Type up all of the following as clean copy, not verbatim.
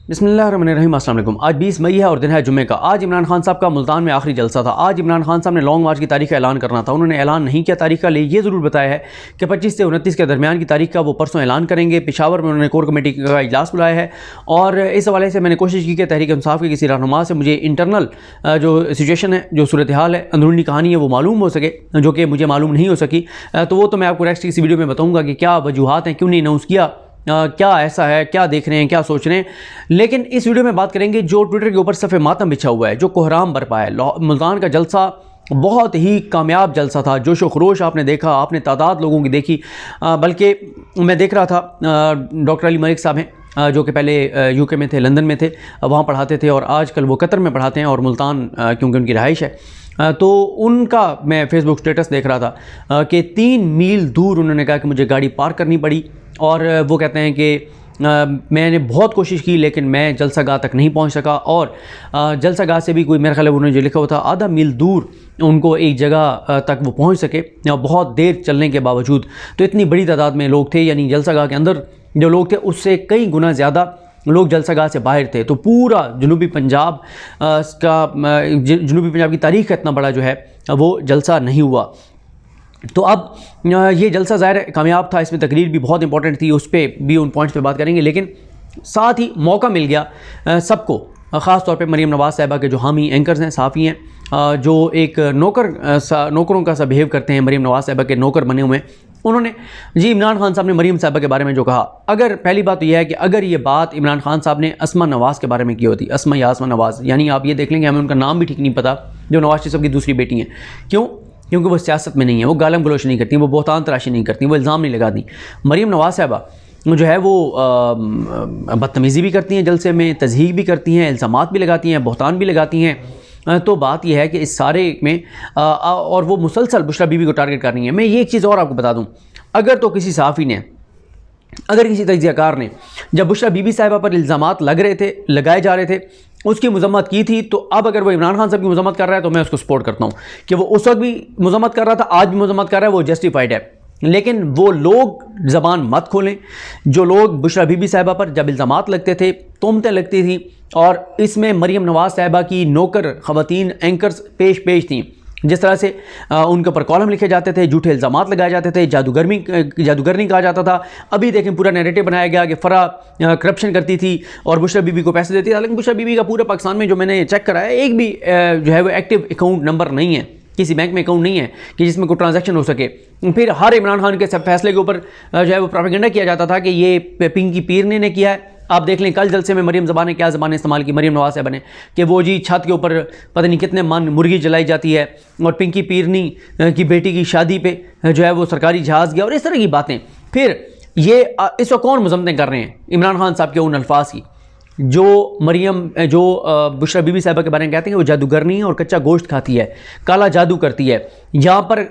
बिस्मिल्लाहिर्रहमानिर्रहीम, अस्सलाम वालेकुम। आज 20 मई है और दिन है जुम्मे का। आज इमरान खान साहब का मुल्तान में आखिरी जलसा था। आज इमरान खान साहब ने लॉन्ग मार्च की तारीख का ऐलान करना था। उन्होंने ऐलान नहीं किया तारीख का, लेकिन ये ज़रूर बताया है कि 25 से 29 के दरमियान की तारीख का वो परसों ऐलान करेंगे। पेशावर में उन्होंने कोर कमेटी का इजलास बुलाया है और इस हवाले से मैंने कोशिश की कि तहरीक इंसाफ के किसी रहनुमा से मुझे इंटरनल जो सिचुएशन है, जो सूरत हाल है, अंदरूनी कहानी है, वो मालूम हो सके, जो कि मुझे मालूम नहीं हो सकी। तो वो तो मैं आपको नेक्स्ट किसी वीडियो में बताऊँगा कि क्या वजूहात हैं, क्यों नहीं अनाउंस किया, क्या ऐसा है, क्या देख रहे हैं, क्या सोच रहे हैं। लेकिन इस वीडियो में बात करेंगे जो ट्विटर के ऊपर सफ़े मातम बिछा हुआ है, जो कोहराम बरपा है। मुल्तान का जलसा बहुत ही कामयाब जलसा था। जोशो खरोश आपने देखा, आपने तादाद लोगों की देखी। बल्कि मैं देख रहा था डॉक्टर अली मलिक साहब हैं जो कि पहले यूके में थे, लंदन में थे, वहाँ पढ़ाते थे और आजकल वो कतर में पढ़ाते हैं और मुल्तान क्योंकि उनकी रहाइश है। तो उनका मैं फेसबुक स्टेटस देख रहा था कि 3 मील दूर उन्होंने कहा कि मुझे गाड़ी पार्क करनी पड़ी और वो कहते हैं कि मैंने बहुत कोशिश की लेकिन मैं जलसागाह तक नहीं पहुंच सका। और जलसागाह से भी कोई मेरे ख्याल है उन्होंने जो लिखा हुआ था आधा मील दूर उनको एक जगह तक वो पहुंच सके, बहुत देर चलने के बावजूद। तो इतनी बड़ी तादाद में लोग थे, यानी जलसागाह के अंदर जो लोग थे उससे कई गुना ज़्यादा लोग जलसागाह से बाहर थे। तो पूरा जनूबी पंजाब जनूबी पंजाब की तारीख़ का इतना बड़ा जो है वो जलसा नहीं हुआ। तो अब ये जलसा ज़ाहिर कामयाब था, इसमें तकरीर भी बहुत इंपॉर्टेंट थी, उस पर भी उन पॉइंट्स पे बात करेंगे। लेकिन साथ ही मौका मिल गया सबको, ख़ास तौर पे मरीम नवाज़ साहिबा के जो हामी एंकर्स हैं, साफ़ी हैं, जो एक नौकरों का सा बिहेव करते हैं, मरीम नवाज़ साहिबा के नौकर बने हुए हैं। उन्होंने जी इमरान खान साहब ने मरीम साहिबा के बारे में जो कहा, अगर पहली बात तो यह है कि अगर ये बात इमरान खान साहब ने अस्मा नवाज़ के बारे में की होती, अस्मा या अस्मा नवाज़, यानी आप ये देख लेंगे हमें उनका नाम भी ठीक नहीं पता, जो नवाज़ शरीफ साहब की दूसरी बेटी हैं। क्यों? क्योंकि वो सियासत में नहीं है, वो गालम गलोच नहीं करती, वो बोहतान तराशी नहीं करती, वो इल्ज़ाम नहीं लगाती। मरीम नवाज़ साहिबा जो है वो बदतमीज़ी भी करती हैं, जलसे में तज़हीक भी करती हैं, इल्ज़ामात भी लगाती हैं, बोहतान भी लगाती हैं। तो बात यह है कि इस सारे में और वो मुसलसल बुशरा बीबी को टारगेट कर रही हैं। मैं ये एक चीज़ और आपको बता दूँ, अगर तो किसी सहाफ़ी ने, अगर किसी तज्ज़ियाकार ने जब बुशरा बीबी साहिबा पर इल्ज़ामात लगाए जा रहे थे, उसकी मज़म्मत की थी, तो अब अगर वो इमरान खान साहब की मज़म्मत कर रहा है तो मैं उसको सपोर्ट करता हूँ कि वो उस वक्त भी मज़म्मत कर रहा था, आज भी मज़म्मत कर रहा है, वो जस्टिफाइड है। लेकिन वो लोग ज़बान मत खोलें जो लोग बुशरा बीबी साहिबा पर जब इल्ज़ामात लगते थे, तोहमतें लगती थी, और इसमें मरीम नवाज़ साहिबा की नौकर ख़वातीन एंकर्स पेश थीं। जिस तरह से उनके ऊपर कॉलम लिखे जाते थे, झूठे इल्ज़ामात लगाए जाते थे, जादूगरनी कहा जाता था। अभी देखें पूरा नैरेटिव बनाया गया कि फ़रा करप्शन करती थी और बुशरा बीबी को पैसे देती थी। हालांकि बुशरा बीबी का पूरे पाकिस्तान में जो मैंने चेक कराया, एक भी जो है वो एक्टिव अकाउंट नंबर नहीं है, किसी बैंक में अकाउंट नहीं है कि जिसमें कोई ट्रांजैक्शन हो सके। फिर हर इमरान खान के फैसले के ऊपर जो है वो प्रोपेगेंडा किया जाता था कि ये पिंकी पीरनी ने किया है। आप देख लें कल जलसे में मरीम ज़बान ने क्या ज़बान इस्तेमाल की, मरीम नवाज़ साहिबा ने, कि वो जी छत के ऊपर पता नहीं कितने मन मुर्गी जलाई जाती है और पिंकी पीरनी की बेटी की शादी पे जो है वो सरकारी जहाज़ गया और इस तरह की बातें। फिर ये इस वक्त कौन मज़म्मतें कर रहे हैं इमरान खान साहब के उन अल्फाज की, जो बुशरा बीबी साहिबा के बारे में कहते हैं वो जादूगरनी है और कच्चा गोश्त खाती है, काला जादू करती है। यहाँ पर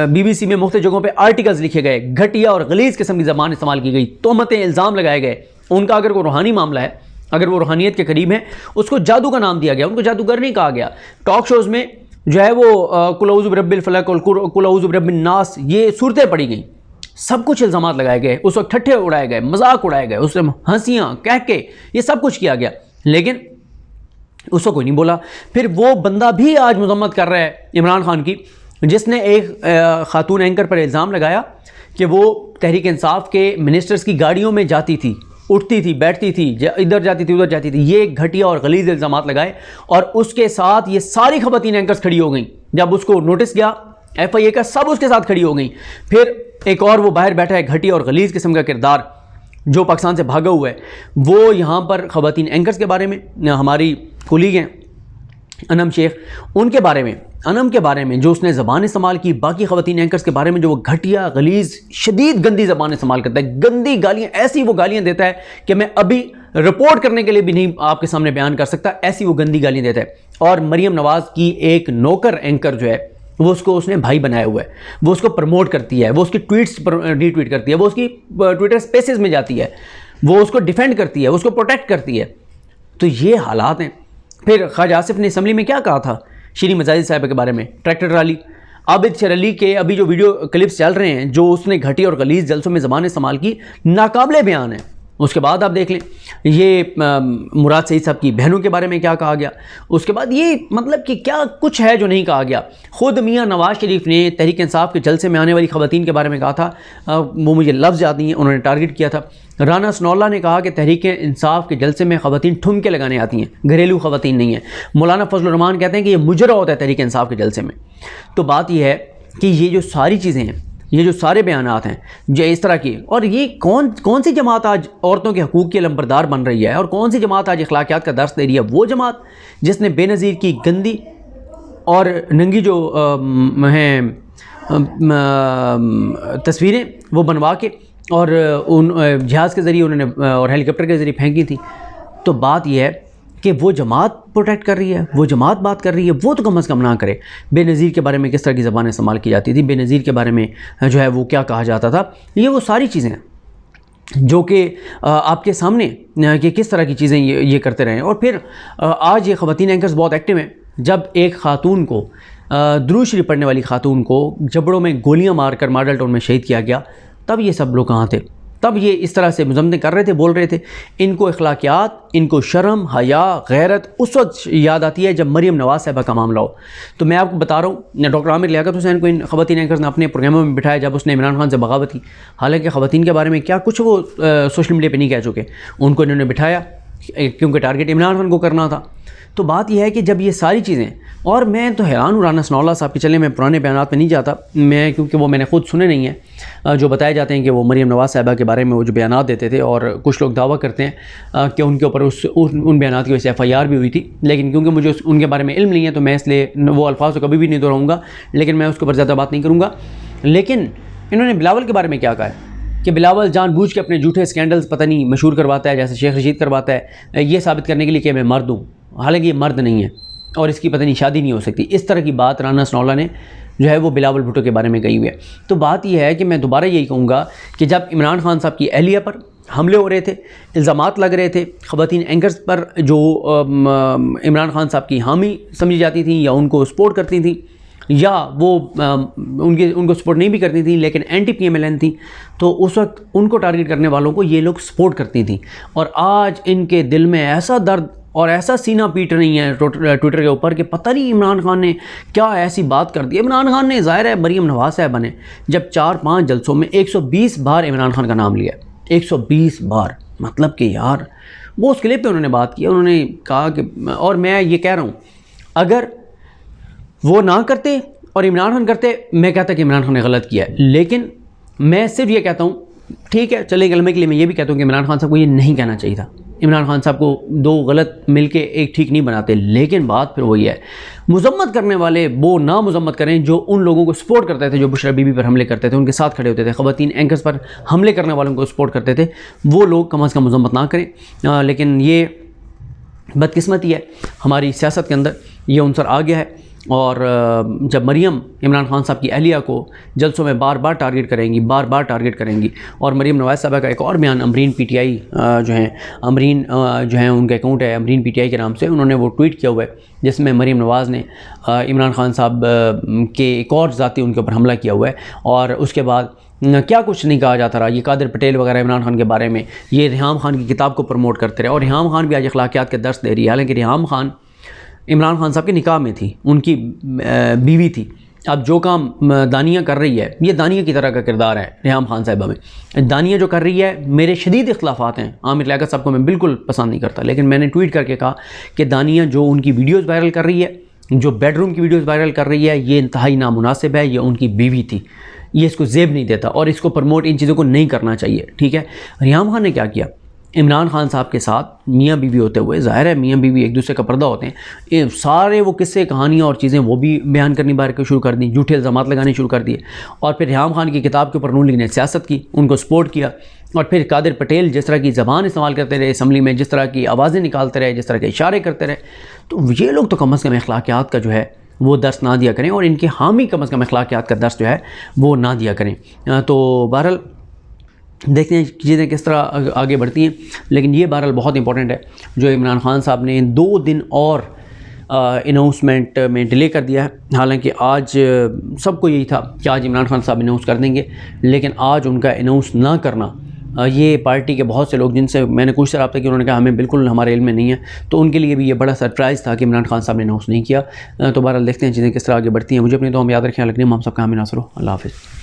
BBC में मुख्तलिफ जगहों पे आर्टिकल्स लिखे गए, घटिया और गलीज़ किस्म की ज़बान इस्तेमाल की गई, तोहमतें इल्ज़ाम लगाए गए। उनका अगर कोई रूहानी मामला है, अगर वो रूहानियत के करीब है, उसको जादू का नाम दिया गया, उनको जादूगरनी कहा गया। टॉक शोज़ में जो है वो कुल औज़ु बिरब्बिल फलक और कुल औज़ु बिरब्बिन नास, ये सूरतें पड़ी गई, सब कुछ इल्ज़ामात लगाए गए, उस वक्त ठट्ठे उड़ाए गए, मजाक उड़ाए गए, उससे हंसियाँ कह के ये सब कुछ किया गया, लेकिन उसको कोई नहीं बोला। फिर वो बंदा भी आज मज़म्मत कर रहा है इमरान खान की, जिसने एक खातून एंकर पर इल्ज़ाम लगाया कि वो तहरीक इंसाफ के मिनिस्टर्स की गाड़ियों में जाती थी, उठती थी, बैठती थी, इधर जाती थी, उधर जाती थी। ये घटिया और गलीज़ इल्ज़ामात लगाए और उसके साथ ये सारी ख़वातीन एंकर्स खड़ी हो गई। जब उसको नोटिस गया FIA का, सब उसके साथ खड़ी हो गई। फिर एक और वो बाहर बैठा है, घटिया और गलीज़ किस्म का किरदार जो पाकिस्तान से भागा हुआ है, वो यहाँ पर ख़वातीन एंकर्स के बारे में, हमारी कुलीग हैं अनम शेख, उनके बारे में, अनम के बारे में जो उसने ज़बान इस्तेमाल की, बाकी ख़वातीन एंकर्स के बारे में जो वो घटिया गलीज़ शदीद गंदी ज़बान इस्तेमाल करता है, गंदी गालियाँ, ऐसी वो गालियाँ देता है कि मैं अभी रिपोर्ट करने के लिए भी नहीं आपके सामने बयान कर सकता, ऐसी वो गंदी गालियाँ देता है। और मरीम नवाज़ की एक नौकर एंकर जो है वो उसको उसने भाई बनाया हुआ है, वो उसको प्रमोट करती है, वो उसकी ट्वीट्स पर रीट्वीट करती है, वो उसकी ट्विटर स्पेसेस में जाती है, वो उसको डिफेंड करती है, वो उसको प्रोटेक्ट करती है। तो ये हालात हैं। फिर ख्वाजा आसिफ ने असम्बली में क्या कहा था शीरी मजाहिद साहिबा के बारे में, tractor rally, Abid sir Ali के अभी जो वीडियो क्लिप्स चल रहे हैं, जो उसने घटी और गलीज़ जलसों में ज़बान इस्तेमाल की, नाकाबिले बयान है। उसके बाद आप देख लें ये मुराद सईद साहब की बहनों के बारे में क्या कहा गया। उसके बाद ये मतलब कि क्या कुछ है जो नहीं कहा गया। ख़ुद मियाँ नवाज शरीफ ने तहरीक इंसाफ के जलसे में आने वाली ख़वातीन के बारे में कहा था, वो मुझे लफ्ज़ याद नहीं है, उन्होंने टारगेट किया था। राना सनौल्ला ने कहा कि तहरीक इंसाफ के जलसे में ख़वातीन ठुमके लगाने आती हैं, घरेलू ख़वातीन नहीं है। मौलाना फजल रहमान कहते हैं कि ये मुजरा होता है तहरीक इंसाफ के जलसे में। तो बात यह है कि ये जो सारी चीज़ें हैं, ये जो सारे बयानात हैं जो इस तरह की, और ये कौन सी जमात आज औरतों के हकूक़ की लंबरदार बन रही है, और कौन सी जमात आज अखलाकियात का दर्स दे रही है? वो जमात जिसने बेनज़ीर की गंदी और नंगी जो हैं तस्वीरें वो बनवा के और उन जहाज़ के ज़रिए उन्होंने और हेलीकॉप्टर के ज़रिए फेंकी थी। तो बात यह है कि वो जमात प्रोटेक्ट कर रही है, वो जमात बात कर रही है, वो तो कम अज़ कम ना करे। बेनज़ीर के बारे में किस तरह की ज़बान इस्तेमाल की जाती थी, बेनज़ीर के बारे में जो है वो क्या कहा जाता था, ये वो सारी चीज़ें हैं जो कि आपके सामने कि किस तरह की चीज़ें ये करते रहे। और फिर आज ये ख़वातीन एंकर्स बहुत एक्टिव हैं। जब एक ख़ातून को दुरूद शरीफ पढ़ने वाली ख़ातून को जबड़ों में गोलियाँ मारकर मॉडल टाउन में शहीद किया गया, तब ये सब लोग कहाँ थे? तब ये इस तरह से मुज़म्मत कर रहे थे, बोल रहे थे। इनको अखलाकियात, इनको शर्म, हया, गैरत उस वक्त याद आती है जब मरीम नवाज़ साहिबा का मामला हो। तो मैं आपको बता रहा हूँ, डॉक्टर आमिर लियाकत हुसैन को इन ख़वातीन एंकर्स ने अपने प्रोग्रामों में बिठाया जब उसने इमरान खान से बगावत की। हालांकि ख़वातीन के बारे में क्या कुछ वो सोशल मीडिया पर नहीं कह चुके, उनको इन्होंने बिठाया क्योंकि टारगेट इमरान खान को करना था। तो बात यह है कि जब ये सारी चीज़ें, और मैं तो हैरान हूँ राना सनौल्ला साहब के, चले मैं पुराने बयानात में नहीं जाता मैं, क्योंकि वो मैंने खुद सुने नहीं हैं, जो बताए जाते हैं कि वो मरीम नवाज़ साहिबा के बारे में वो जो बयानात देते थे, और कुछ लोग दावा करते हैं कि उनके ऊपर उन बयानात की वजह से FIR भी हुई थी। लेकिन क्योंकि मुझे उनके बारे में इल्म नहीं है तो मैं इसलिए वो अल्फाज तो कभी भी नहीं दोहराऊँगा, लेकिन मैं उसके ऊपर ज़्यादा बात नहीं करूँगा। लेकिन इन्होंने बिलावल के बारे में क्या कहा है कि बिलावल जानबूझ के अपने झूठे स्कैंडल्स पता नहीं मशहूर करवाता है, जैसे शेख रशीद करवाता है, ये साबित करने के लिए कि मैं मर्द हूँ, हालांकि ये मर्द नहीं है और इसकी पता नहीं शादी नहीं हो सकती। इस तरह की बात राना सनौल्ला ने जो है वो बिलावल भुट्टो के बारे में कही हुई है। तो बात यह है कि मैं दोबारा यही कहूँगा कि जब इमरान खान साहब की अहलिया पर हमले हो रहे थे, इल्ज़ामात लग रहे थे, ख़वातीन एंकर्स पर जो इमरान खान साहब की हामी समझी जाती थी या उनको सपोर्ट करती थी, या वो उनको सपोर्ट नहीं भी करती थी लेकिन एंटी PMLN थी, तो उस वक्त उनको टारगेट करने वालों को ये लोग सपोर्ट करती थी। और आज इनके दिल में ऐसा दर्द और ऐसा सीना पीट रही है ट्विटर के ऊपर कि पता नहीं इमरान खान ने क्या ऐसी बात कर दी। इमरान खान ने, ज़ाहिर है मरीम नवाज़ साहिबा ने जब 4-5 जलसों में 120 बार इमरान खान का नाम लिया, 120 बार, मतलब कि यार वो उस क्लिप पे उन्होंने बात की, उन्होंने कहा कि, और मैं ये कह रहा हूँ अगर वो ना करते और इमरान खान करते, मैं कहता कि इमरान खान ने गलत किया है। लेकिन मैं सिर्फ ये कहता हूँ, ठीक है चले गलमे के लिए मैं ये भी कहता हूँ कि इमरान खान साहब को ये नहीं कहना चाहिए था। इमरान खान साहब को दो गलत मिलके एक ठीक नहीं बनाते। लेकिन बात फिर वही है, मुजम्मत करने वाले वो ना मुजम्मत करें जो उन लोगों को सपोर्ट करते थे, जो बुशरा बीबी पर हमले करते थे, उनके साथ खड़े होते थे, ख़वातीन एंकर्स पर हमले करने वालों को सपोर्ट करते थे, वो लोग कम अज़ कम मुजम्मत ना करें। लेकिन ये बदकिस्मती है हमारी सियासत के अंदर, ये उनसर आ गया है। और जब मरीम इमरान खान साहब की अहलिया को जलसों में बार बार टारगेट करेंगी, और मरीम नवाज़ साहबा का एक और बयान अमरीन PTI जो हैं, अमरीन जो हैं उनका अकाउंट है अमरीन PTI के नाम से, उन्होंने वो ट्वीट किया हुआ है जिसमें मरीम नवाज़ ने इमरान खान साहब के एक और ज़ाती उनके ऊपर हमला किया हुआ है। और उसके बाद क्या कुछ नहीं कहा जाता रहा, ये कादिर पटेल वगैरह इमरान खान के बारे में, ये रिहाम खान की किताब को प्रमोट करते रहे, और रिहाम खान भी आज अखलाकियात के दर्स दे रही है। हालांकि रिहाम खान इमरान खान साहब के निकाह में थी, उनकी बीवी थी। अब जो काम दानिया कर रही है, ये दानिया की तरह का किरदार है रिहाम खान साहिबा में। दानिया जो कर रही है, मेरे शदीद इख्तलाफात हैं, आमिर लियाकत साहब को मैं बिल्कुल पसंद नहीं करता, लेकिन मैंने ट्वीट करके कहा कि दानिया जो उनकी वीडियोज़ वायरल कर रही है, जो बेडरूम की वीडियोज़ वायरल कर रही है, ये इंतहाई नामुनासिब है। ये उनकी बीवी थी, ये इसको ज़ेब नहीं देता और इसको प्रमोट इन चीज़ों को नहीं करना चाहिए, ठीक है। रिहाम खान ने क्या किया, इमरान खान साहब के साथ मियाँ बीवी होते हुए, ज़ाहिर है मियाँ बीवी एक दूसरे का पर्दा होते हैं, सारे वो किस्से कहानियाँ और चीज़ें वो भी बयान करनी बार के शुरू कर दी, झूठे इल्ज़ामात लगाने शुरू कर दिए। और फिर रिहाम खान की किताब के ऊपर नून लीग ने सियासत की, उनको सपोर्ट किया। और फिर कादिर पटेल जिस तरह की ज़बान इस्तेमाल करते रहे असम्बली में, जिस तरह की आवाज़ें निकालते रहे, जिस तरह के इशारे करते रहे, तो ये लोग तो कम अज़ कम अखलाकियात का जो है वो दर्स ना दिया करें, और इनके हामी कम अज़ कम अखलाकियात का दर्स जो है वो ना दिया करें। तो बहरहाल देखते हैं चीज़ें किस तरह आगे बढ़ती हैं। लेकिन ये बहरहाल बहुत इंपॉर्टेंट है जो इमरान खान साहब ने 2 दिन और अनाउंसमेंट में डिले कर दिया है। हालांकि आज सबको यही था कि आज इमरान खान साहब अनाउंस कर देंगे, लेकिन आज उनका अनाउंस ना करना ये पार्टी के बहुत से लोग जिनसे मैंने कुछ से रब्ता किया, उन्होंने कहा हमें बिल्कुल हमारे इल्म में नहीं है, तो उनके लिए भी ये बड़ा सरप्राइज़ था कि इमरान खान साहब ने अनाउंस नहीं किया। तो बहरहाल देखते हैं चीज़ें किस तरह आगे बढ़ती हैं। मुझे अपनी तो हम याद रखें, लगनी हम सबका हामी नासरो। अल्लाह हाफ़िज़।